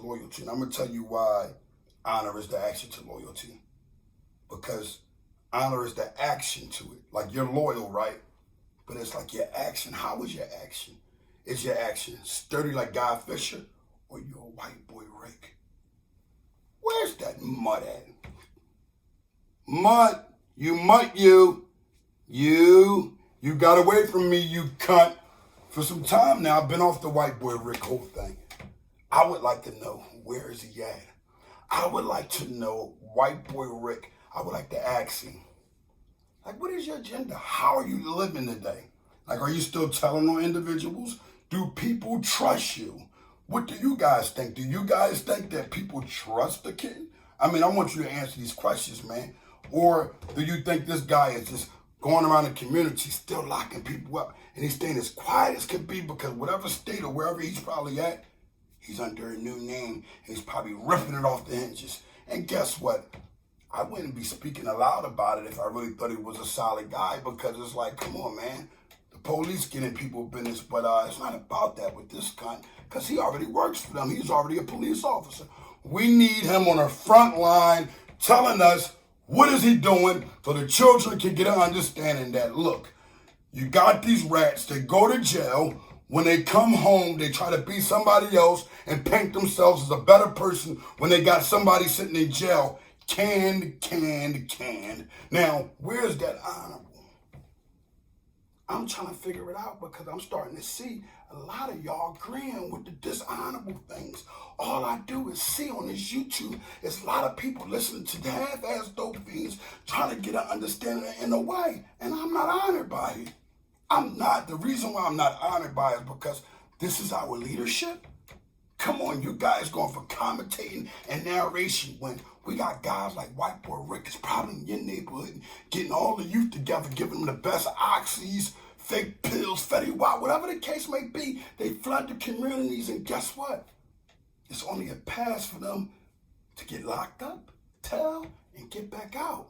loyalty. And I'm going to tell you why honor is the action to loyalty. Because honor is the action to it. Like you're loyal, right? But it's like your action. How is your action? Is your action sturdy like Guy Fisher, or you a white boy Rick? Where's that mud at? Mud, you got away from me, you cunt. For some time now, I've been off the white boy Rick whole thing. I would like to know, where is he at? I would like to know, white boy Rick, I would like to ask him, like, what is your agenda? How are you living today? Like, are you still telling on individuals? Do people trust you? What do you guys think? Do you guys think that people trust the kid? I mean, I want you to answer these questions, man. Or do you think this guy is just going around the community still locking people up and he's staying as quiet as can be because whatever state or wherever he's probably at, he's under a new name and he's probably ripping it off the hinges. And guess what? I wouldn't be speaking aloud about it if I really thought he was a solid guy, because it's like, come on, man. The police get in people's business, but it's not about that with this cunt, because he already works for them. He's already a police officer. We need him on the front line telling us what is he doing so the children can get an understanding that, look, you got these rats that go to jail. When they come home, they try to be somebody else and paint themselves as a better person when they got somebody sitting in jail. Canned. Now, where's that honorable? I'm trying to figure it out because I'm starting to see a lot of y'all agreeing with the dishonorable things. All I do is see on this YouTube is a lot of people listening to the half-ass dope fiends trying to get an understanding in a way, and I'm not honored by it. I'm not. The reason why I'm not honored by it is because this is our leadership. Come on, you guys going for commentating and narration when we got guys like White Boy Rick is probably in your neighborhood getting all the youth together, giving them the best oxys, fake pills, Fetty Wap, whatever the case may be. They flood the communities, and guess what? It's only a pass for them to get locked up, tell, and get back out.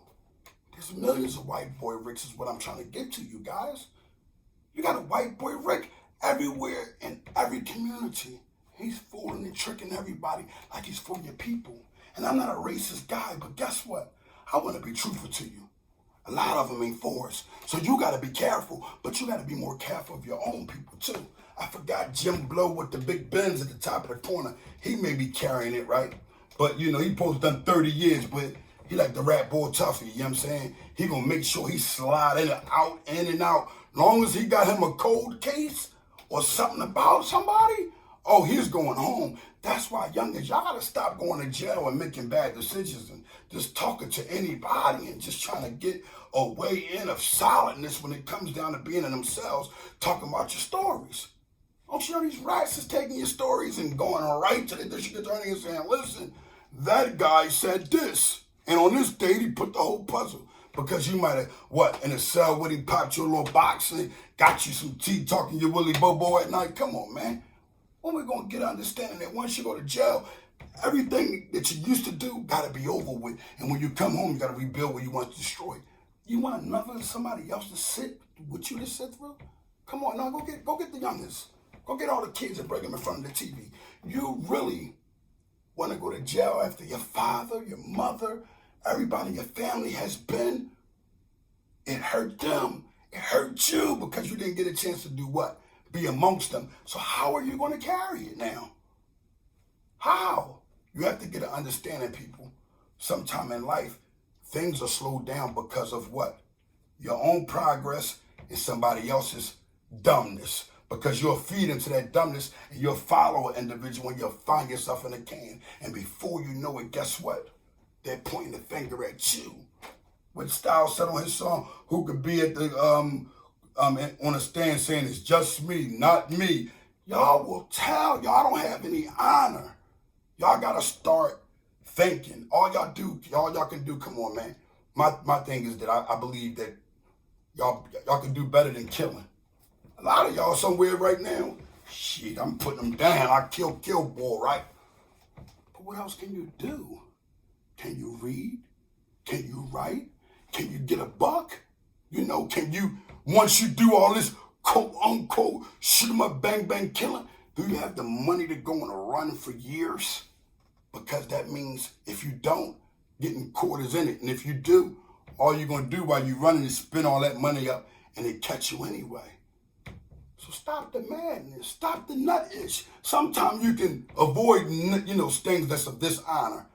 There's millions of White Boy Ricks is what I'm trying to get to you guys. You got a White Boy Rick everywhere in every community. He's fooling and tricking everybody like he's for your people. And I'm not a racist guy, but guess what? I want to be truthful to you. A lot of them ain't for us. So you got to be careful, but you got to be more careful of your own people too. I forgot Jim Blow with the big Benz at the top of the corner. He may be carrying it, right? But, you know, he supposed to done 30 years, but he like the rap boy Tuffy, you know what I'm saying? He going to make sure he slide in and out. Long as he got him a cold case or something about somebody, oh, he's going home. That's why, youngins, y'all got to stop going to jail and making bad decisions and just talking to anybody and just trying to get a way in of solidness when it comes down to being in themselves, talking about your stories. Don't you know these rats is taking your stories and going right to the district attorney and saying, listen, that guy said this. And on this date, he put the whole puzzle. Because you might have, in a cell with him, popped your little box and got you some tea, talking your Willie Bobo at night. Come on, man. When we're going to get understanding that once you go to jail, everything that you used to do got to be over with. And when you come home, you got to rebuild what you want to destroy. You want somebody else to sit with you to sit through? Come on, now go get the youngest. Go get all the kids and bring them in front of the TV. You really want to go to jail after your father, your mother, everybody in your family has been? It hurt them. It hurt you because you didn't get a chance to do what? Be amongst them. So how are you going to carry it now? How? You have to get an understanding, people. Sometime in life, things are slowed down because of what? Your own progress and somebody else's dumbness. Because you'll feed into that dumbness and you'll follow an individual and you'll find yourself in a can. And before you know it, guess what? They're pointing the finger at you. What Styles said on his song, who could be at the on a stand saying it's just me, not me. Y'all will tell y'all don't have any honor. Y'all gotta start thinking. All y'all can do, come on, man. My thing is that I believe that y'all can do better than killing. A lot of y'all somewhere right now, shit, I'm putting them down. I kill boy, right? But what else can you do? Can you read? Can you write? Can you get a buck? You know, can you, once you do all this quote unquote shoot 'em up, bang bang killing, do you have the money to go on a run for years? Because that means if you don't, getting caught is in it. And if you do, all you're going to do while you're running is spend all that money up and it catch you anyway. So stop the madness. Stop the nut-ish. Sometimes you can avoid, things that's of dishonor.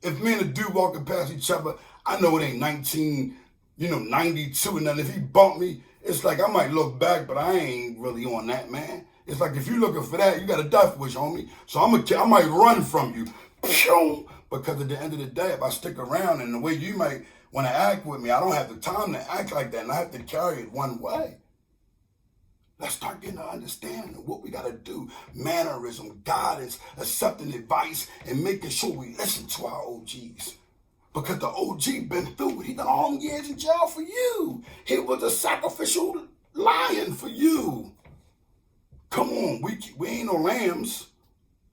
If me and a dude walking past each other, I know it ain't 92 and nothing. If he bumped me, it's like I might look back, but I ain't really on that, man. It's like if you're looking for that, you got a death wish, homie. So I might run from you. Because at the end of the day, if I stick around and the way you might want to act with me, I don't have the time to act like that, and I have to carry it one way. Let's start getting an understanding of what we got to do. Mannerism, guidance, accepting advice, and making sure we listen to our OGs. Because the OG been through it. He done all them years in jail for you. He was a sacrificial lion for you. Come on, we ain't no lambs.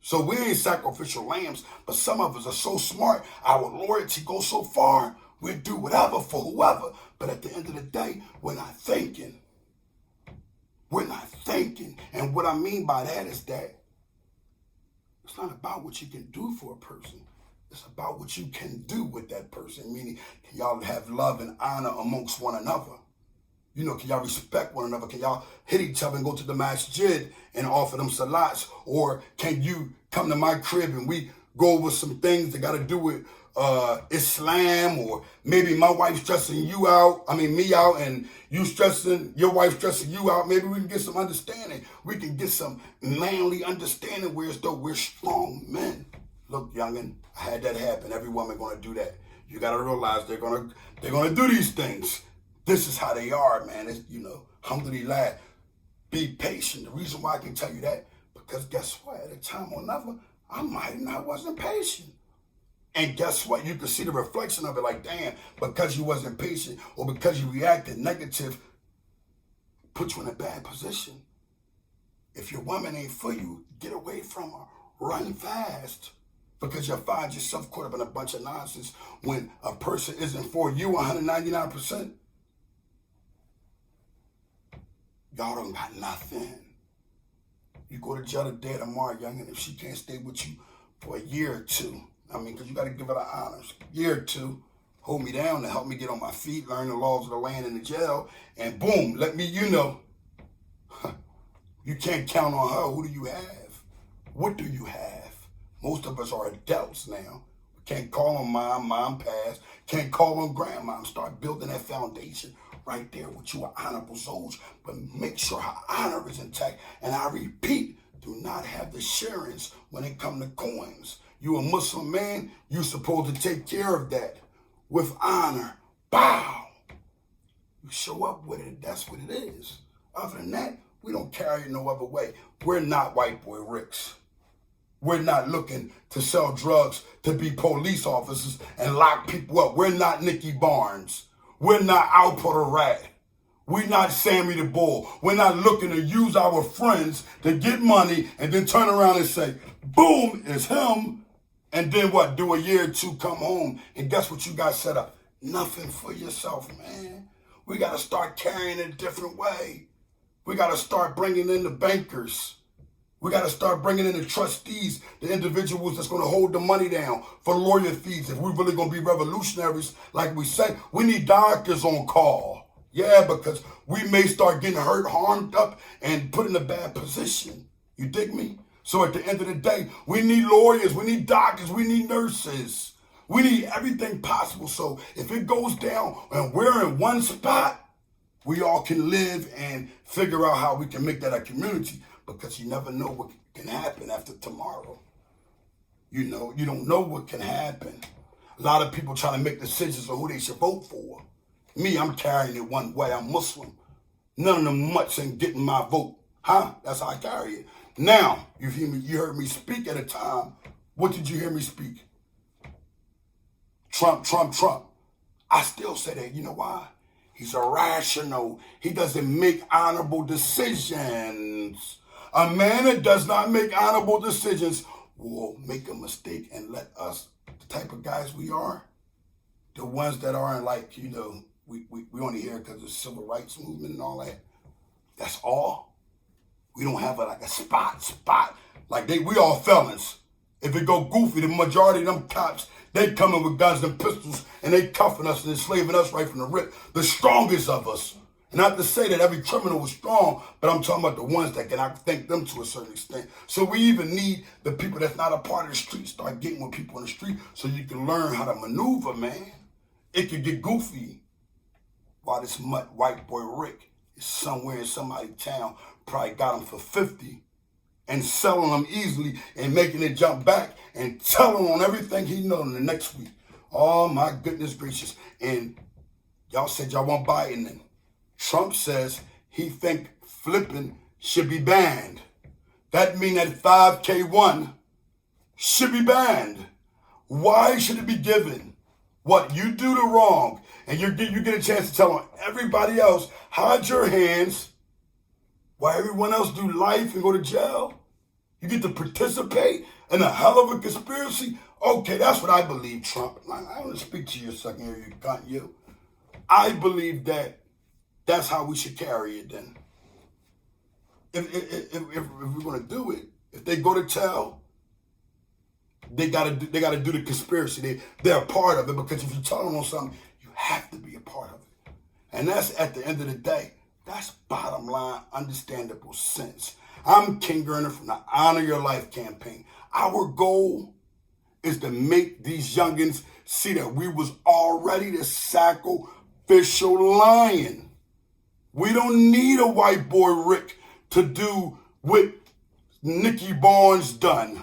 So we ain't sacrificial lambs, but some of us are so smart, our loyalty goes so far, we'll do whatever for whoever. But at the end of the day, we're not thinking. We're not thinking. And what I mean by that is that it's not about what you can do for a person. It's about what you can do with that person. Meaning, can y'all have love and honor amongst one another? Can y'all respect one another? Can y'all hit each other and go to the masjid and offer them salats? Or can you come to my crib and we go over some things that got to do with Islam? Or maybe my wife's stressing me out, and your wife stressing you out. Maybe we can get some understanding. We can get some manly understanding where it's though we're strong men. Look, youngin', I had that happen. Every woman gonna do that. You gotta realize they're gonna do these things. This is how they are, man. It's, alhamdulillah. Be patient. The reason why I can tell you that, because guess what? At a time or another, I wasn't patient. And guess what? You can see the reflection of it like, damn, because you wasn't patient or because you reacted negative, put you in a bad position. If your woman ain't for you, get away from her. Run fast. Because you'll find yourself caught up in a bunch of nonsense when a person isn't for you 199%. Y'all don't got nothing. You go to jail today or tomorrow, youngin', if she can't stay with you for a year or two. Because you got to give her the honors. A year or two, hold me down to help me get on my feet, learn the laws of the land in the jail, and boom, let me, you can't count on her. Who do you have? What do you have? Most of us are adults now. We can't call on mom passed. Can't call on grandma. Start building that foundation right there with you, an honorable soldier. But make sure her honor is intact. And I repeat, do not have the sharings when it comes to coins. You a Muslim man, you supposed to take care of that with honor. Bow. You show up with it. That's what it is. Other than that, we don't carry it no other way. We're not white boy Ricks. We're not looking to sell drugs to be police officers and lock people up. We're not Nicky Barnes. We're not Alpo the Rat. We're not Sammy the Bull. We're not looking to use our friends to get money and then turn around and say, boom, it's him. And then what? Do a year or two, come home, and guess what you got set up? Nothing for yourself, man. We got to start carrying it a different way. We got to start bringing in the bankers. We got to start bringing in the trustees, the individuals that's going to hold the money down for lawyer fees. If we're really going to be revolutionaries, like we say, we need doctors on call. Yeah, because we may start getting hurt, harmed up, and put in a bad position. You dig me? So at the end of the day, we need lawyers, we need doctors, we need nurses. We need everything possible. So if it goes down and we're in one spot, we all can live and figure out how we can make that a community. Because you never know what can happen after tomorrow. You don't know what can happen. A lot of people trying to make decisions on who they should vote for. Me, I'm carrying it one way. I'm Muslim. None of them mutts ain't getting my vote. That's how I carry it. Now, you heard me speak at a time. What did you hear me speak? Trump. I still say that. You know why? He's irrational. He doesn't make honorable decisions. A man that does not make honorable decisions will make a mistake and let us, the type of guys we are, the ones that aren't like, we only hear because of the civil rights movement and all that. That's all. We don't have a spot. Like we all felons. If it go goofy, the majority of them cops, they coming with guns and pistols and they cuffing us and enslaving us right from the rip. The strongest of us. Not to say that every criminal was strong, but I'm talking about the ones that can outthink them to a certain extent. So we even need the people that's not a part of the street start getting with people in the street so you can learn how to maneuver, man. It could get goofy. While this white boy Rick is somewhere in somebody's town, probably got him for 50 and selling them easily and making it jump back and telling on everything he knows in the next week. Oh my goodness gracious. And y'all said y'all want Biden then. Trump says he think flipping should be banned. That means that 5K1 should be banned. Why should it be given? What, you do the wrong and you get a chance to tell on everybody else, hide your hands while everyone else do life and go to jail? You get to participate in a hell of a conspiracy? Okay, that's what I believe, Trump. I want to speak to you a second here, you cunt, you. I believe that that's how we should carry it then. If we're going to do it, if they go to jail, they gotta do the conspiracy. They're a part of it, because if you tell them on something, you have to be a part of it. And that's, at the end of the day, that's bottom line, understandable sense. I'm King Gerner from the Honor Your Life campaign. Our goal is to make these youngins see that we was already the sacrificial lion. We don't need a white boy Rick to do what Nicky Barnes done.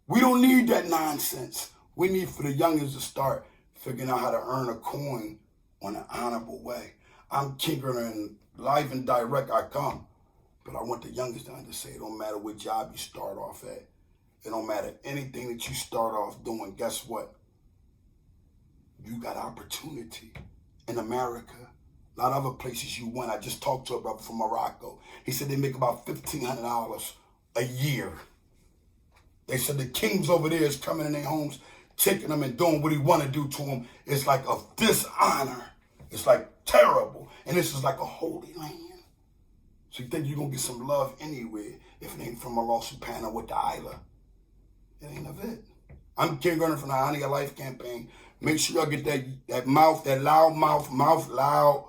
We don't need that nonsense. We need for the youngins to start figuring out how to earn a coin on an honorable way. I'm King Gerner, and live and direct I come. But I want the youngins to understand it don't matter what job you start off at. It don't matter anything that you start off doing. Guess what? You got opportunity in America. A lot of other places you went. I just talked to a brother from Morocco. He said they make about $1,500 a year. They said the kings over there is coming in their homes, taking them and doing what he want to do to them. It's like a dishonor. It's like terrible. And this is like a holy land. So you think you're going to get some love anywhere if it ain't from Allah subhanahu wa ta'ala. It ain't of it. I'm King Gerner from the Honor Your Life campaign. Make sure y'all get that mouth, that loud mouth loud.